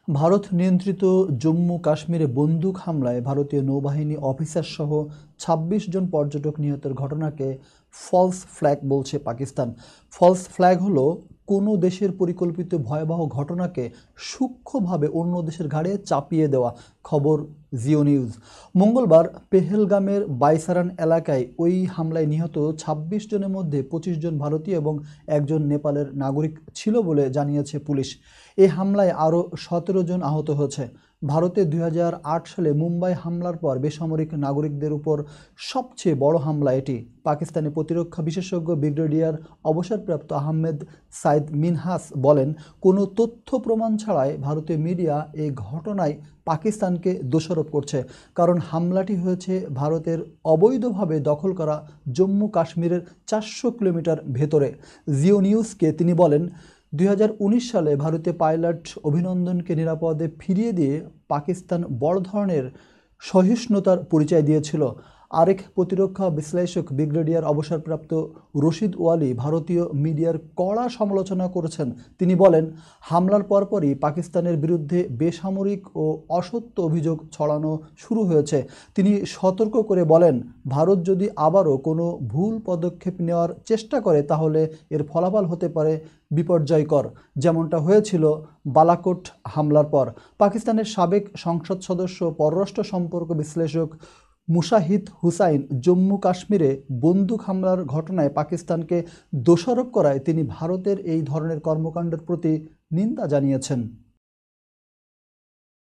ভারত নিয়ন্ত্রিত জম্মু কাশ্মীরে বন্দুক হামলায় ভারতীয় নৌবাহিনী অফিসারসহ ২৬ জন পর্যটক নিহতের ঘটনাকে ফলস ফ্ল্যাগ বলছে পাকিস্তান। ফলস ফ্ল্যাগ হলো কোনো দেশের পরিকল্পিত ভয়াবহ ঘটনাকে সূক্ষ্মভাবে অন্য দেশের ঘাড়ে চাপিয়ে দেওয়া। খবর জিও নিউজ। মঙ্গলবার পেহেলগামের বাইসারান এলাকায় ওই হামলায় নিহত ২৬ জনের মধ্যে ২৫ জন ভারতীয় এবং একজন নেপালের নাগরিক ছিল বলে জানিয়েছে পুলিশ। এই হামলায় আরও ১৭ জন আহত হয়েছে। ভারতে ২০০৮ সালে মুম্বাই হামলার পর বেসামরিক নাগরিকদের উপর সবচেয়ে বড় হামলা এটি। পাকিস্তানি প্রতিরক্ষা বিশেষজ্ঞ ব্রিগেডিয়ার অবসরপ্রাপ্ত আহমেদ সাইদ মিনহাস বলেন, কোনো তথ্য প্রমাণ ছাড়াই ভারতীয় মিডিয়া এই ঘটনায় পাকিস্তানকে দোষারোপ করছে, কারণ হামলাটি হয়েছে ভারতের অবৈধভাবে দখল করা জম্মু কাশ্মীরের ৪০০ কিলোমিটার ভেতরে। জিও নিউজকে তিনি বলেন, ২০১৯ সালে ভারতীয় পাইলট অভিনন্দনকে নিরাপদে ফিরিয়ে দিয়ে পাকিস্তান বড় ধরনের সহিষ্ণুতার পরিচয় দিয়েছিল। আরেক প্রতিরক্ষা বিশ্লেষক ব্রিগেডিয়ার অবসরপ্রাপ্ত রশিদ ওয়ালি ভারতীয় মিডিয়ার কড়া সমালোচনা করেছেন। তিনি বলেন, হামলার পরপরই পাকিস্তানের বিরুদ্ধে বেসামরিক ও অসত্য অভিযোগ ছড়ানো শুরু হয়েছে। তিনি সতর্ক করে বলেন, ভারত যদি আবারও কোনো ভুল পদক্ষেপ নেওয়ার চেষ্টা করে তাহলে এর ফলাফল হতে পারে বিপর্যয়কর, যেমনটা হয়েছিল বালাকোট হামলার পর। পাকিস্তানের সাবেক সংসদ সদস্য পররাষ্ট্র সম্পর্ক বিশ্লেষক মুশাহিদ হুসাইন জম্মু কাশ্মীরে বন্দুক হামলার ঘটনায় পাকিস্তানকে দোষারোপ করায় তিনি ভারতের এই ধরনের কর্মকাণ্ডের প্রতি নিন্দা জানিয়েছেন।